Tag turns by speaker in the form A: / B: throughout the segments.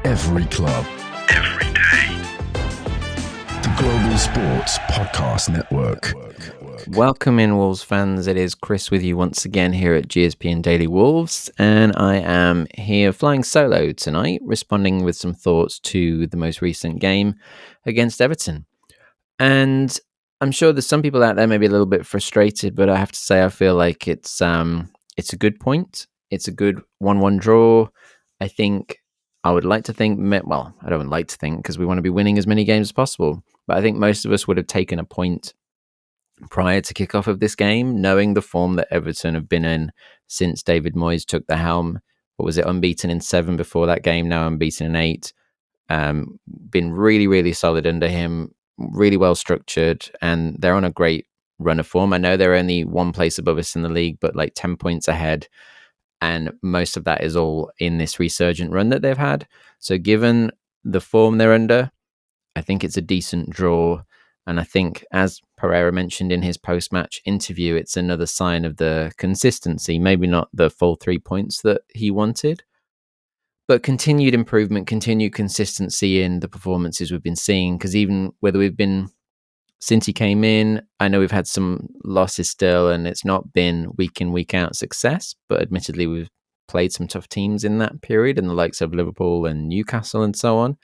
A: Every club.
B: Every day.
A: The Global Sports Podcast Network.
C: Welcome in, Wolves fans. It is Chris with you once again here at GSPN Daily Wolves, and I am here flying solo tonight, responding with some thoughts to the most recent game against Everton. And I'm sure there's some people out there maybe a little bit frustrated, but I have to say I feel like it's a good point. It's a good 1-1 draw. I would like to think, well, I don't like to think because we want to be winning as many games as possible, but I think most of us would have taken a point prior to kickoff of this game, knowing the form that Everton have been in since David Moyes took the helm. What was it, unbeaten in 7 before that game, now unbeaten in 8. Been really, really solid under him, really well structured, and they're on a great run of form. I know they're only one place above us in the league, but like 10 points ahead, and most of that is all in this resurgent run that they've had. So given the form they're under, I think it's a decent draw. And I think, as Pereira mentioned in his post-match interview, it's another sign of the consistency, maybe not the full 3 points that he wanted, but continued improvement, continued consistency in the performances we've been seeing. Because even whether we've been, since he came in, I know we've had some losses still, and it's not been week in, week out success, but admittedly we've played some tough teams in that period, and the likes of Liverpool and Newcastle and so on.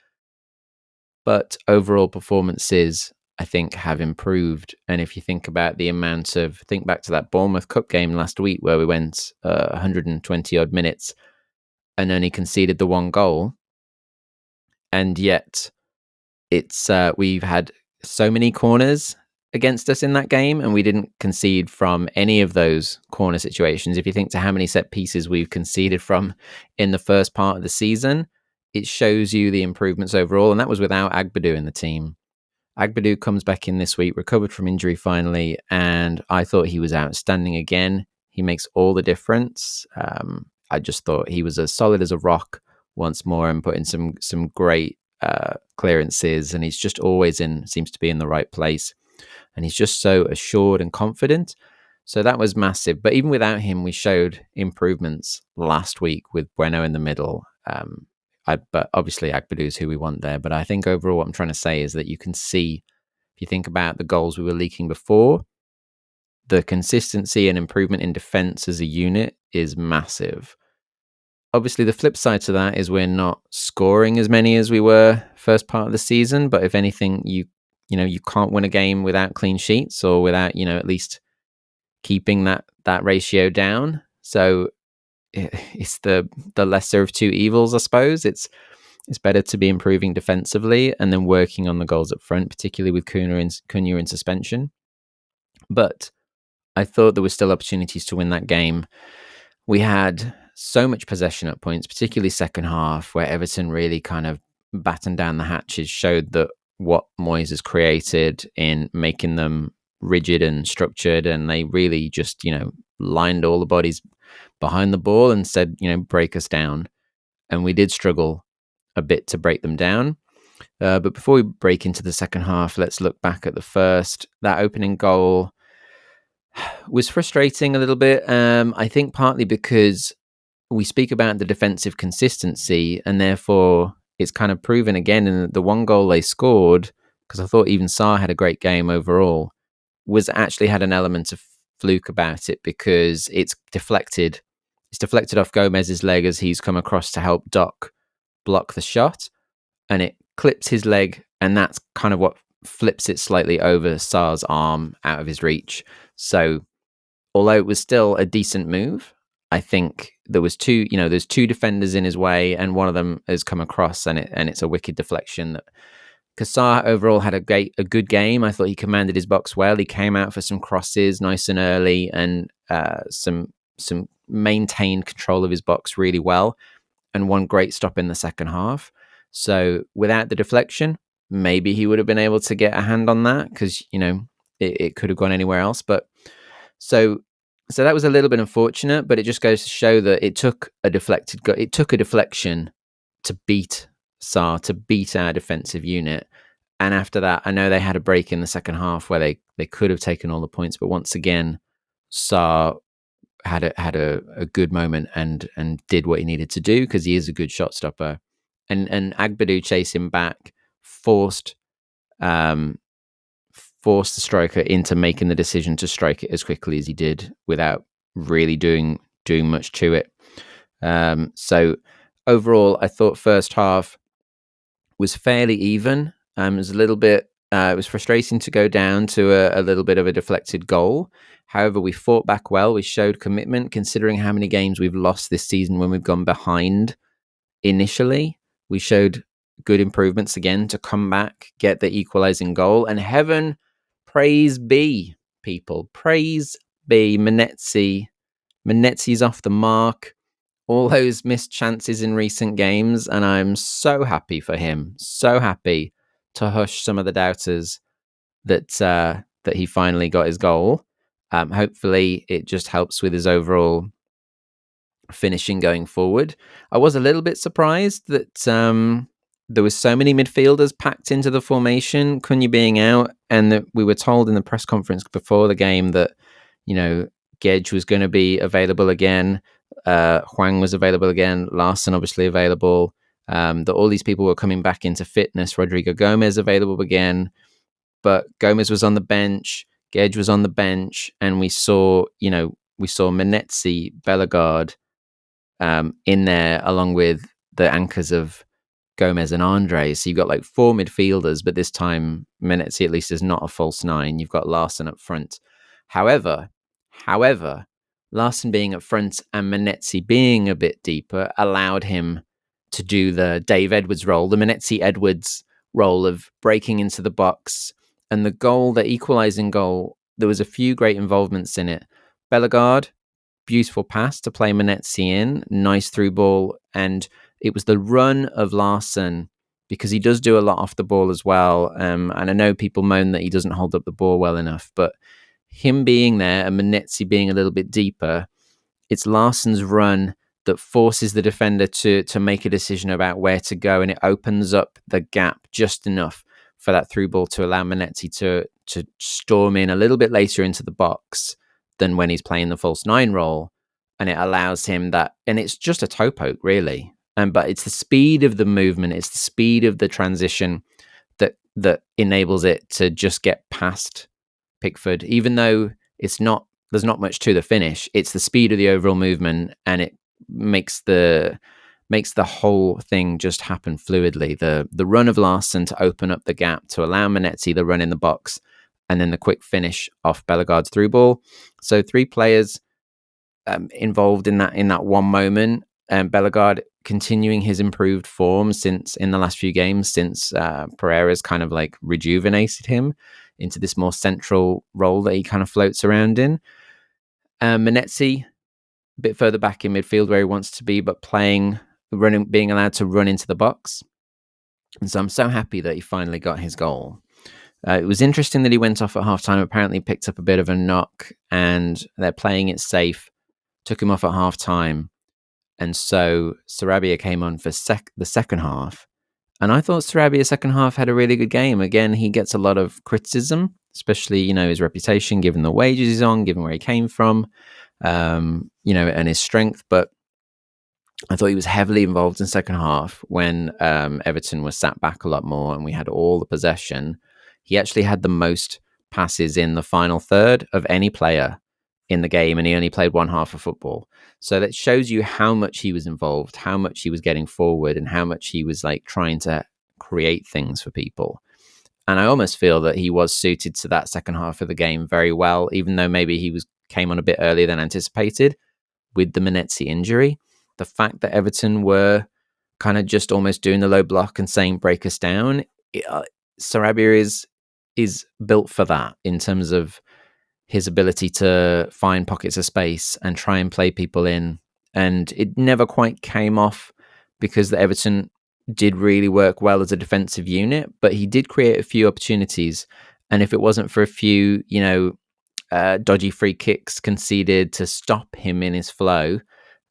C: But overall performances, I think, have improved. And if you think about the amount of, think back to that Bournemouth Cup game last week where we went 120 odd minutes and only conceded the 1 goal. And yet it's we've had so many corners against us in that game, and we didn't concede from any of those corner situations. If you think to how many set pieces we've conceded from in the first part of the season, it shows you the improvements overall. And that was without Agbadou in the team. Agbadou comes back in this week, recovered from injury finally, and I thought he was outstanding again. He makes all the difference. I just thought he was as solid as a rock once more and put in some great clearances, and he's just always seems to be in the right place. And he's just so assured and confident. So that was massive. But even without him, we showed improvements last week with Bueno in the middle. But obviously Agbadou is who we want there. But I think overall what I'm trying to say is that you can see, if you think about the goals we were leaking before, the consistency and improvement in defence as a unit is massive. Obviously, the flip side to that is we're not scoring as many as we were first part of the season. But if anything, you can't win a game without clean sheets or without, at least keeping that ratio down. So it's the lesser of two evils, I suppose. It's better to be improving defensively and then working on the goals up front, particularly with Cunha in suspension. But I thought there were still opportunities to win that game. We had so much possession at points, particularly second half, where Everton really kind of battened down the hatches, showed that what Moyes has created in making them rigid and structured, and they really just, lined all the bodies behind the ball and said, break us down. And we did struggle a bit to break them down. But before we break into the second half, let's look back at the first. That opening goal was frustrating a little bit. I think partly because we speak about the defensive consistency, and therefore it's kind of proven again in the 1 goal they scored, because I thought even Sarr had a great game overall, was actually had an element of fluke about it, because it's deflected off Gomez's leg as he's come across to help Doc block the shot, and it clips his leg, and that's kind of what flips it slightly over Sarr's arm out of his reach. So although it was still a decent move, I think there's two defenders in his way, and one of them has come across, and it's a wicked deflection. Sarr overall had a good game. I thought he commanded his box well. He came out for some crosses nice and early, and some maintained control of his box really well, and one great stop in the second half. So without the deflection, maybe he would have been able to get a hand on that, because it could have gone anywhere else. But so that was a little bit unfortunate, but it just goes to show that it took a deflection to beat Sarr, to beat our defensive unit. And after that, I know they had a break in the second half where they could have taken all the points, but once again, Sarr had a good moment and did what he needed to do, because he is a good shot stopper. and Agbadu chasing back forced the striker into making the decision to strike it as quickly as he did without really doing much to it. So overall, I thought first half was fairly even. It was a little bit. It was frustrating to go down to a little bit of a deflected goal. However, we fought back well. We showed commitment, considering how many games we've lost this season when we've gone behind initially. We showed good improvements again to come back, get the equalising goal, and heaven, praise be, people, praise be, Menetzi's off the mark. All those missed chances in recent games, and I'm so happy for him. So happy to hush some of the doubters that he finally got his goal. Hopefully, it just helps with his overall finishing going forward. I was a little bit surprised that there was so many midfielders packed into the formation, Cunha being out, and that we were told in the press conference before the game that, Gedge was going to be available again. Hwang was available again. Larson obviously available. That all these people were coming back into fitness. Rodrigo Gomez available again, but Gomez was on the bench. Gedge was on the bench, and we saw Menetzi, Bellegarde in there along with the anchors of Gomez and Andre. So you've got like 4 midfielders, but this time Menetzi at least is not a false 9. You've got Larson up front. However, Larson being up front and Menetzi being a bit deeper allowed him to do the Dave Edwards role, the Menetzi-Edwards role of breaking into the box. And the goal, the equalising goal, there was a few great involvements in it. Bellegarde, beautiful pass to play Menetzi in, nice through ball, and it was the run of Larson, because he does do a lot off the ball as well. And I know people moan that he doesn't hold up the ball well enough, but him being there and Menetzi being a little bit deeper, it's Larson's run that forces the defender to make a decision about where to go, and it opens up the gap just enough for that through ball to allow Menetzi to storm in a little bit later into the box than when he's playing the false 9 role, and it allows him that, and it's just a toe poke really, but it's the speed of the movement, it's the speed of the transition that enables it to just get past Pickford, even though there's not much to the finish. It's the speed of the overall movement, and it makes the whole thing just happen fluidly. The run of Larson to open up the gap to allow Menetzi the run in the box, and then the quick finish off Bellegarde's through ball. So 3 players involved in that one moment. Bellegarde continuing his improved form since in the last few games, since Pereira's kind of like rejuvenated him into this more central role that he kind of floats around in. Menetzi, a bit further back in midfield where he wants to be, but being allowed to run into the box. And so I'm so happy that he finally got his goal. It was interesting that he went off at halftime, apparently picked up a bit of a knock, and they're playing it safe, took him off at halftime. And so Sarabia came on for the second half. And I thought Sarabia second half had a really good game. Again, he gets a lot of criticism, especially, his reputation, given the wages he's on, given where he came from, and his strength. But I thought he was heavily involved in second half when Everton was sat back a lot more and we had all the possession. He actually had the most passes in the final third of any player in the game, and he only played one half of football. So that shows you how much he was involved, how much he was getting forward, and how much he was like trying to create things for people. And I almost feel that he was suited to that second half of the game very well, even though maybe he came on a bit earlier than anticipated with the Menetzi injury. The fact that Everton were kind of just almost doing the low block and saying break us down, Sarabia is built for that in terms of his ability to find pockets of space and try and play people in. And it never quite came off because the Everton did really work well as a defensive unit, but he did create a few opportunities. And if it wasn't for a few, dodgy free kicks conceded to stop him in his flow,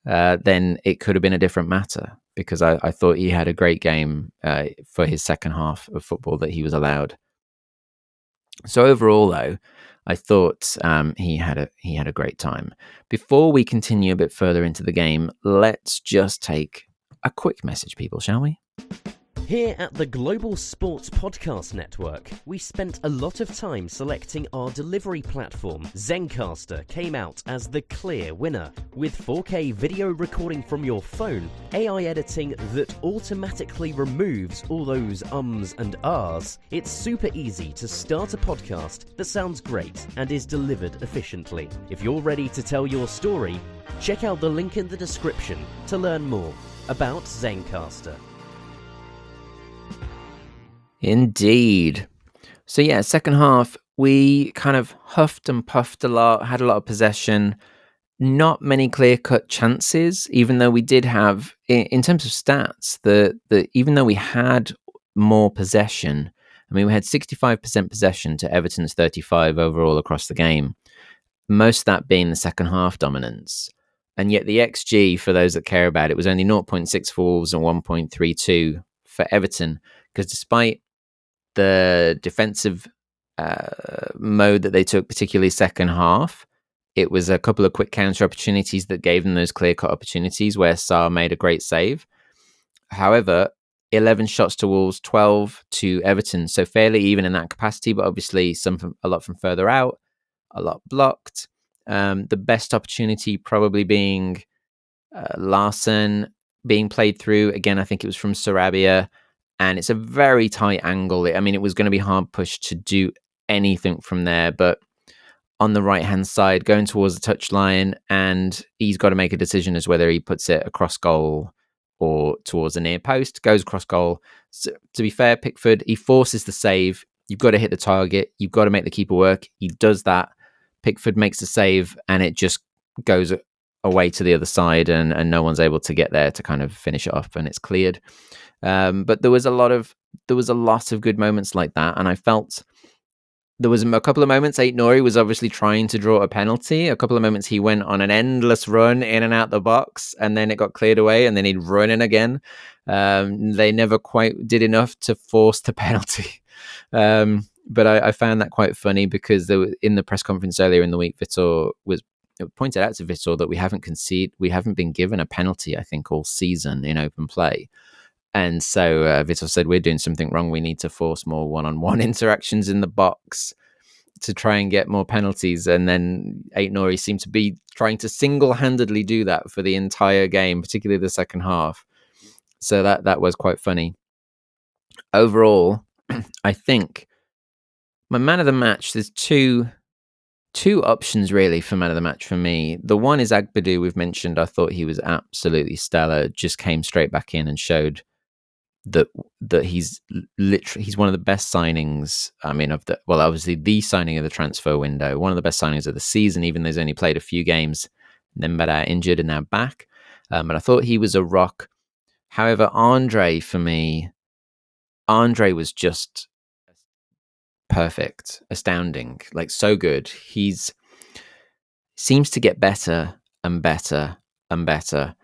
C: then it could have been a different matter, because I thought he had a great game for his second half of football that he was allowed. So overall, though, I thought he had a great time. Before we continue a bit further into the game, let's just take a quick message, people, shall we?
B: Here at the Global Sports Podcast Network, we spent a lot of time selecting our delivery platform. Zencastr came out as the clear winner, with 4K video recording from your phone, AI editing that automatically removes all those ums and ahs. It's super easy to start a podcast that sounds great and is delivered efficiently. If you're ready to tell your story, check out the link in the description to learn more about Zencastr.
C: Indeed. So yeah, second half, we kind of huffed and puffed a lot, had a lot of possession, not many clear-cut chances, even though we did have, in terms of stats, even though we had more possession, I mean, we had 65% possession to Everton's 35 overall across the game, most of that being the second half dominance. And yet the XG, for those that care about it, was only 0.6 for Wolves and 1.32 for Everton, because despite the defensive mode that they took, particularly second half, it was a couple of quick counter opportunities that gave them those clear-cut opportunities where Sarr made a great save. However, 11 shots to Wolves, 12 to Everton, so fairly even in that capacity, but obviously a lot from further out, a lot blocked. The best opportunity probably being Larson being played through. Again, I think it was from Sarabia. And it's a very tight angle. I mean, it was going to be hard pushed to do anything from there. But on the right-hand side, going towards the touchline, and he's got to make a decision as whether he puts it across goal or towards the near post. Goes across goal. So, to be fair, Pickford, he forces the save. You've got to hit the target. You've got to make the keeper work. He does that. Pickford makes the save, and it just goes away to the other side, and no one's able to get there to kind of finish it off, and it's cleared. But there was a lot of good moments like that, and I felt there was a couple of moments. Aït-Nouri was obviously trying to draw a penalty. A couple of moments he went on an endless run in and out the box, and then it got cleared away, and then he'd run in again. They never quite did enough to force the penalty. But I found that quite funny because in the press conference earlier in the week, Vitor pointed out to Vitor that we haven't been given a penalty, I think, all season in open play. And so Vitor said, we're doing something wrong. We need to force more one-on-one interactions in the box to try and get more penalties. And then Aït-Nouri seemed to be trying to single-handedly do that for the entire game, particularly the second half. So that was quite funny. Overall, I think my man of the match, there's two options really for man of the match for me. The one is Agbadou. We've mentioned, I thought he was absolutely stellar, just came straight back in and showed that he's one of the best signings. I mean, obviously the signing of the transfer window, one of the best signings of the season, even though he's only played a few games. Then injured and now back. But I thought he was a rock. However, Andre was just perfect, astounding, like so good. He's seems to get better and better and better.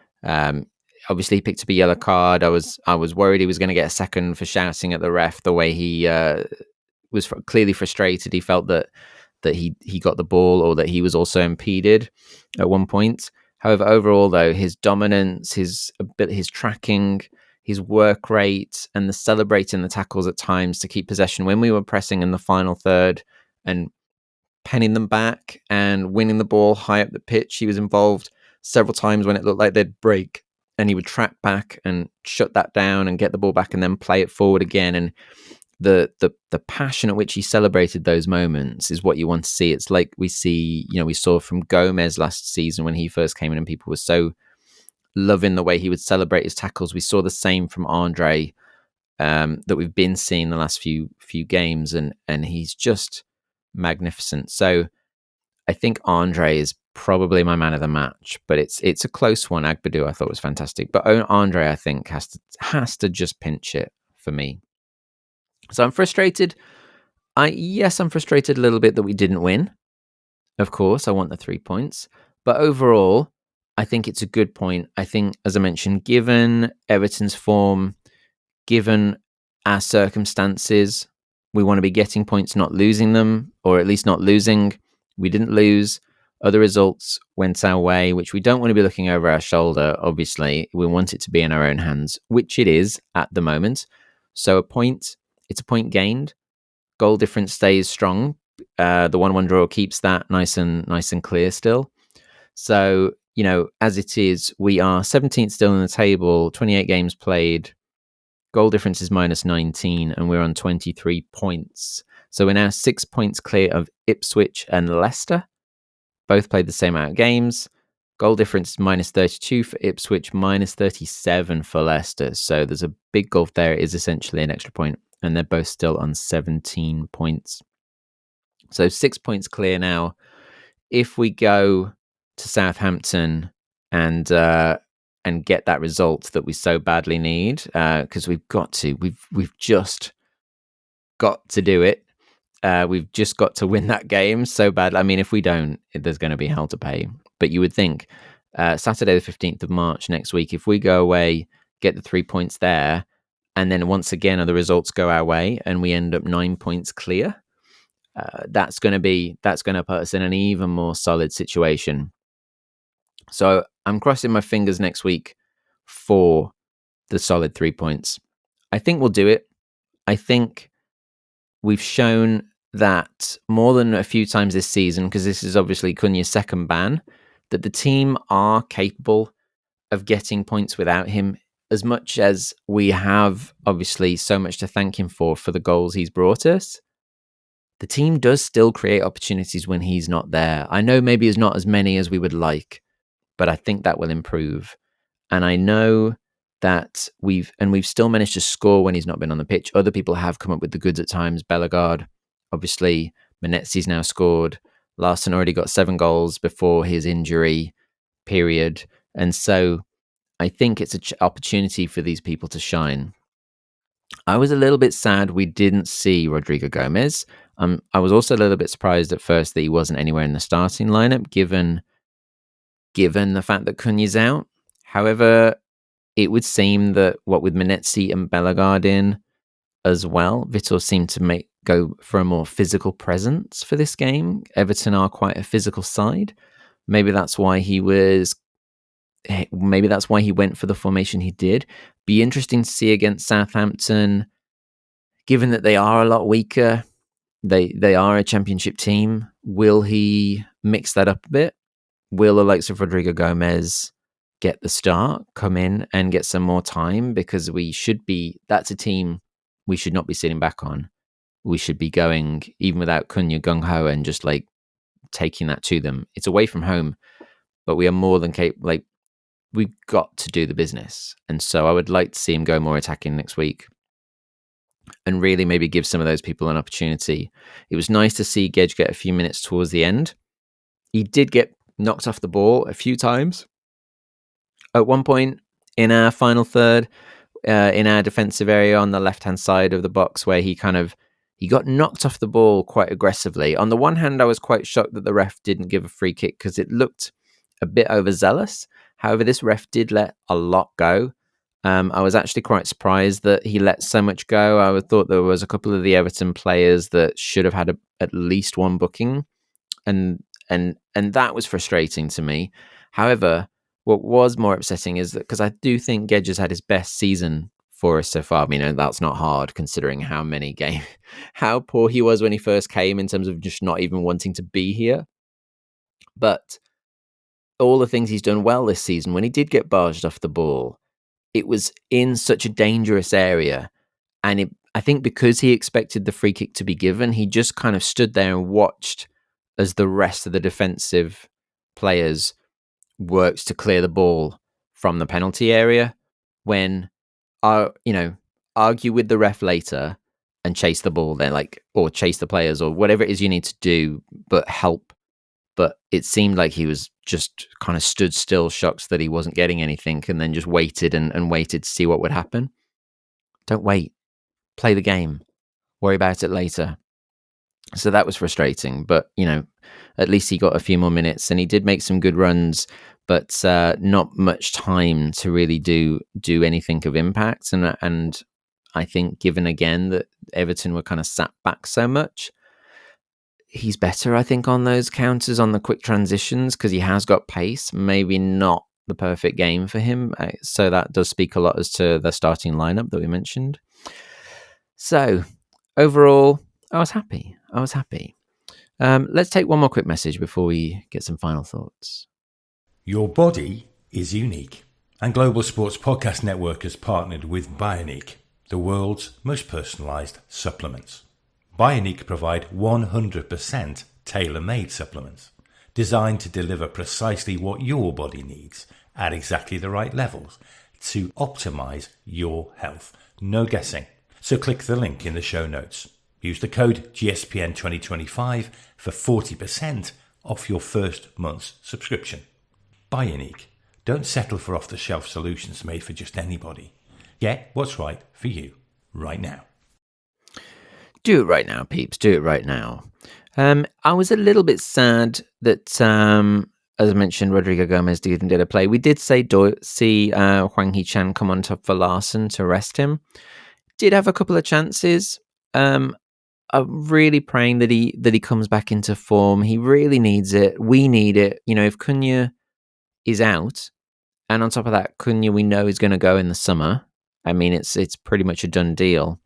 C: Obviously, he picked up a yellow card. I was worried he was going to get a second for shouting at the ref. The way he was clearly frustrated. He felt that he got the ball, or that he was also impeded at one point. However, overall, though, his dominance, his tracking, his work rate, and the celebrating the tackles at times to keep possession when we were pressing in the final third and penning them back and winning the ball high up the pitch. He was involved several times when it looked like they'd break, and he would track back and shut that down and get the ball back and then play it forward again. And the passion at which he celebrated those moments is what you want to see. It's like we saw from Gomez last season when he first came in, and people were so loving the way he would celebrate his tackles. We saw the same from Andre that we've been seeing the last few games, and he's just magnificent. So I think Andre is probably my man of the match, but it's a close one. Agbadou I thought was fantastic, but Andre I think has to just pinch it for me. So I'm frustrated. I'm frustrated a little bit that we didn't win. Of course, I want the 3 points, but overall, I think it's a good point. I think, as I mentioned, given Everton's form, given our circumstances, we want to be getting points, not losing them, or at least not losing. We didn't lose. Other results went our way, which we don't want to be looking over our shoulder. Obviously, we want it to be in our own hands, which it is at the moment. So it's a point gained. Goal difference stays strong. The 1-1 draw keeps that nice and clear still. So, as it is, we are 17th still in the table, 28 games played. Goal difference is minus 19, and we're on 23 points. So we're now 6 points clear of Ipswich and Leicester. Both played the same amount of games. Goal difference minus 32 for Ipswich, minus 37 for Leicester. So there's a big gulf there. It is essentially an extra point, and they're both still on 17 points. So 6 points clear now. If we go to Southampton and get that result that we so badly need, because we've just got to do it. We've just got to win that game so bad. I mean, if we don't, there's going to be hell to pay. But you would think Saturday the 15th of March next week, if we go away, get the 3 points there, and then once again other results go our way and we end up 9 points clear, that's going to put us in an even more solid situation. So I'm crossing my fingers next week for the solid 3 points. I think we'll do it. I think we've shown that more than a few times this season, because this is obviously Cunha's second ban, that the team are capable of getting points without him, as much as we have obviously so much to thank him for the goals he's brought us. The team does still create opportunities when he's not there. I know maybe it's not as many as we would like, but I think that will improve. And I know that we've still managed to score when he's not been on the pitch. Other people have come up with the goods at times. Bellegarde, obviously, Menetzi's now scored. Larson already got 7 goals before his injury period. And so I think it's an opportunity for these people to shine. I was a little bit sad we didn't see Rodrigo Gomez. I was also a little bit surprised at first that he wasn't anywhere in the starting lineup, given the fact that Cunha's out. However, it would seem that what with Menetzi and Bellegarde in as well, Vitor seemed to go for a more physical presence for this game. Everton are quite a physical side. Maybe that's why he went for the formation he did. Be interesting to see against Southampton, given that they are a lot weaker. They are a championship team. Will he mix that up a bit? Will the likes of Rodrigo Gomez get the start, come in and get some more time? Because that's a team we should not be sitting back on. We should be going, even without Cunha, gung-ho and just like taking that to them. It's away from home, but we are more than capable. Like, we've got to do the business. And so I would like to see him go more attacking next week and really maybe give some of those people an opportunity. It was nice to see Gedge get a few minutes towards the end. He did get knocked off the ball a few times. At one point in our final third, in our defensive area on the left-hand side of the box, where he got knocked off the ball quite aggressively. On the one hand, I was quite shocked that the ref didn't give a free kick because it looked a bit overzealous. However, this ref did let a lot go. I was actually quite surprised that he let so much go. I thought there was a couple of the Everton players that should have had at least one booking, and that was frustrating to me. However, what was more upsetting is that, because I do think Gedge has had his best season for us so far. I mean, that's not hard considering how poor he was when he first came in terms of just not even wanting to be here. But all the things he's done well this season, when he did get barged off the ball, it was in such a dangerous area. And I think because he expected the free kick to be given, he just kind of stood there and watched as the rest of the defensive players worked to clear the ball from the penalty area, when, argue with the ref later and chase the ball then, or chase the players or whatever it is you need to do, but help. But it seemed like he was just kind of stood still, shocked that he wasn't getting anything, and then just waited and waited to see what would happen. Don't wait. Play the game. Worry about it later. So that was frustrating, but at least he got a few more minutes, and he did make some good runs, but not much time to really do anything of impact. And I think, given again that Everton were kind of sat back so much, he's better, I think, on those counters, on the quick transitions, because he has got pace. Maybe not the perfect game for him. So that does speak a lot as to the starting lineup that we mentioned. So overall, I was happy. Let's take one more quick message before we get some final thoughts.
D: Your body is unique, and Global Sports Podcast Network has partnered with Bioniq, the world's most personalised supplements. Bioniq provide 100% tailor-made supplements designed to deliver precisely what your body needs at exactly the right levels to optimise your health. No guessing. So click the link in the show notes. Use the code GSPN 2025 for 40% off your first month's subscription. Bioniq. Don't settle for off-the-shelf solutions made for just anybody. Get what's right for you right now.
C: Do it right now, peeps. Do it right now. I was a little bit sad that, as I mentioned, Rodrigo Gomez didn't get a play. We did see Hwang Hee-chan come on top for Larson to rest him. Did have a couple of chances. I'm really praying that he comes back into form. He really needs it. We need it. You know, if Cunha is out, and on top of that, Cunha we know is going to go in the summer. I mean, it's pretty much a done deal.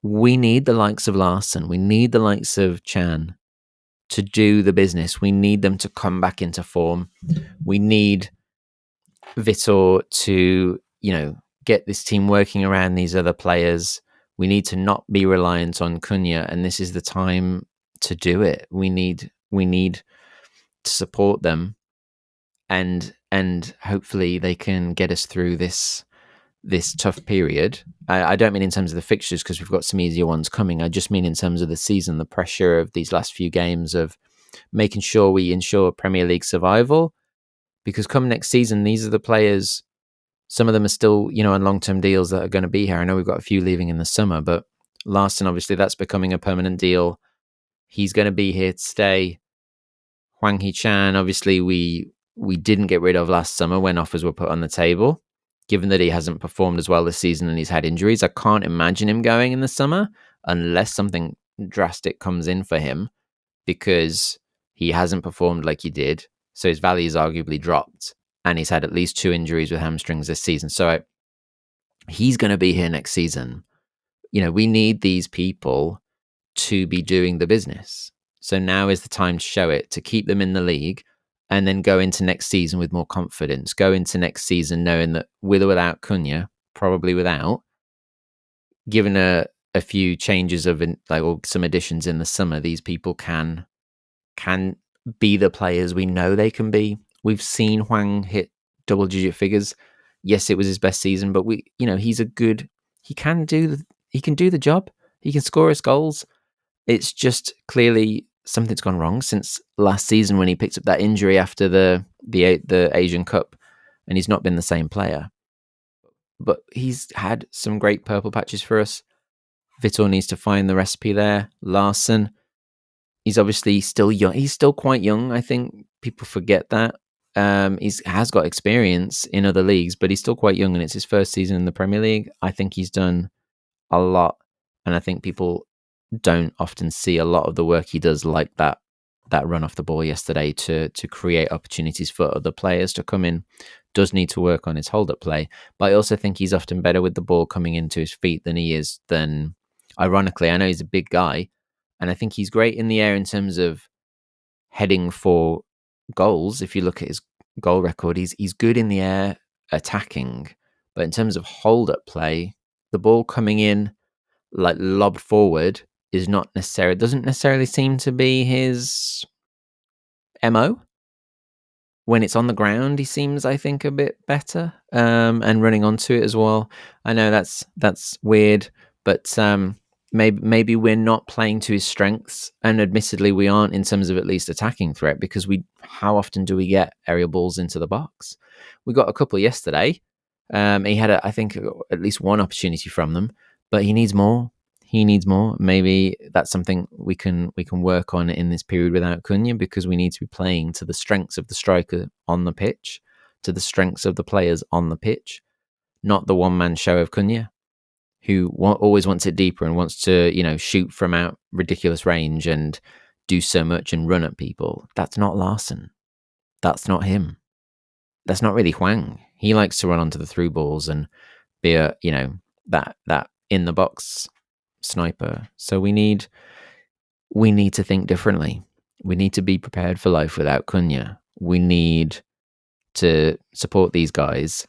C: We need the likes of Larson. We need the likes of Chan to do the business. We need them to come back into form. We need Vitor to, get this team working around these other players. We need to not be reliant on Cunha, and this is the time to do it. We need to support them, and hopefully they can get us through this tough period. I don't mean in terms of the fixtures, because we've got some easier ones coming. I just mean in terms of the season, the pressure of these last few games of making sure we ensure Premier League survival. Because come next season, these are the players, some of them are still, on long-term deals that are going to be here. I know we've got a few leaving in the summer, but Larson, obviously, that's becoming a permanent deal. He's going to be here to stay. Hwang Hee-chan, obviously, we didn't get rid of last summer when offers were put on the table. Given that he hasn't performed as well this season and he's had injuries, I can't imagine him going in the summer unless something drastic comes in for him, because he hasn't performed like he did. So his value is arguably dropped, and he's had at least 2 injuries with hamstrings this season. So he's going to be here next season. We need these people to be doing the business. So now is the time to show it, to keep them in the league, and then go into next season with more confidence. Go into next season knowing that with or without Cunha, probably without, given a few changes or some additions in the summer, these people can be the players we know they can be. We've seen Hwang hit double-digit figures. Yes, it was his best season, but he can do the job. He can score us goals. It's just clearly something's gone wrong since last season when he picked up that injury after the Asian Cup, and he's not been the same player. But he's had some great purple patches for us. Vitor needs to find the recipe there. Larson, he's obviously still young. He's still quite young. I think people forget that. He has got experience in other leagues, but he's still quite young, and it's his first season in the Premier League. I think he's done a lot, and I think people don't often see a lot of the work he does, like that run off the ball yesterday to create opportunities for other players to come in. Does need to work on his hold-up play, but I also think he's often better with the ball coming into his feet than ironically, I know he's a big guy, and I think he's great in the air in terms of heading for goals. If you look at his goal record, he's good in the air attacking, but in terms of hold-up play, the ball coming in like lobbed forward doesn't necessarily seem to be his MO. When it's on the ground, he seems, I think, a bit better, and running onto it as well. I know that's weird, but maybe we're not playing to his strengths, and admittedly we aren't in terms of at least attacking threat, because how often do we get aerial balls into the box? We got a couple yesterday. He had I think at least one opportunity from them, but he needs more. Maybe that's something we can work on in this period without Cunha, because we need to be playing to the strengths of the striker on the pitch, to the strengths of the players on the pitch, not the one-man show of Cunha, who always wants it deeper and wants to, shoot from out ridiculous range and do so much and run at people. That's not Larson. That's not him. That's not really Hwang. He likes to run onto the through balls and be a, that in the box sniper. So we need to think differently. We need to be prepared for life without Cunha. We need to support these guys,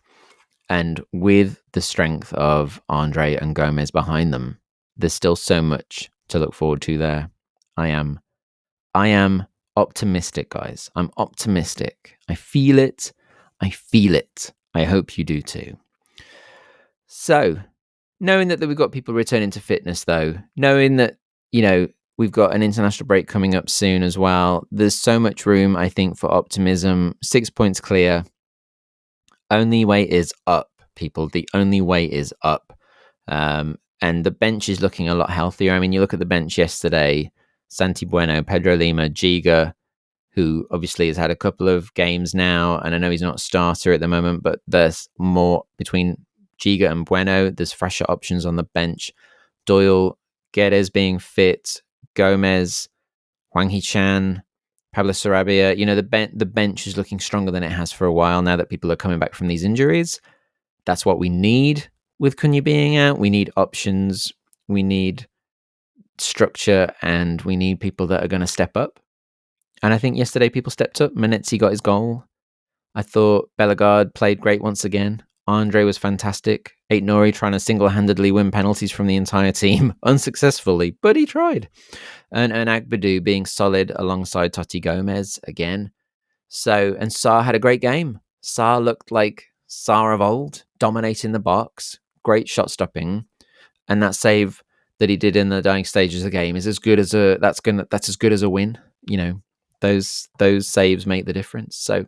C: and with the strength of Andre and Gomez behind them, there's still so much to look forward to there. I am optimistic, guys. I'm optimistic. I feel it. I hope you do too. So, knowing that we've got people returning to fitness, though, knowing that, we've got an international break coming up soon as well, there's so much room, I think, for optimism. 6 points clear. Only way is up, people. The only way is up. And the bench is looking a lot healthier. I mean, you look at the bench yesterday, Santi Bueno, Pedro Lima, Giga, who obviously has had a couple of games now, and I know he's not a starter at the moment, but there's more between Giga and Bueno. There's fresher options on the bench. Doyle, Guedes being fit, Gomez, Hwang Hee-chan, Pablo Sarabia. The bench is looking stronger than it has for a while now that people are coming back from these injuries. That's what we need with Cunha being out. We need options. We need structure, and we need people that are going to step up. And I think yesterday people stepped up. Manetzi got his goal. I thought Bellegarde played great once again. Andre was fantastic. Aït-Nouri trying to single-handedly win penalties from the entire team unsuccessfully, but he tried. And Agbadou being solid alongside Totti Gomez again. So, and Sarr had a great game. Sarr looked like Sarr of old, dominating the box, great shot stopping, and that save that he did in the dying stages of the game is as good as that's as good as a win. Those saves make the difference. So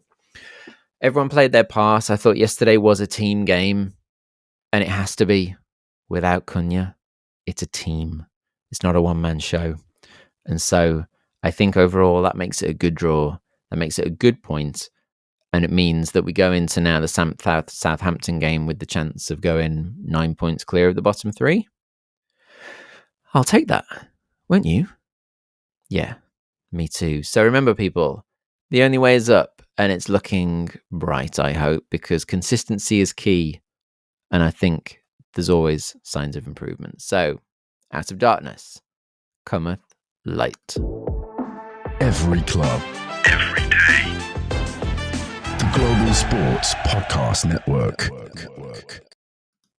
C: everyone played their part. I thought yesterday was a team game, and it has to be. Without Cunha, it's a team. It's not a one-man show. And so I think overall that makes it a good draw. That makes it a good point. And it means that we go into now the Southampton game with the chance of going 9 points clear of the bottom three. I'll take that. Won't you? Yeah, me too. So remember, people, the only way is up, and it's looking bright, I hope, because consistency is key. And I think there's always signs of improvement. So, out of darkness cometh light.
A: Every club, every day. The Global Sports Podcast Network.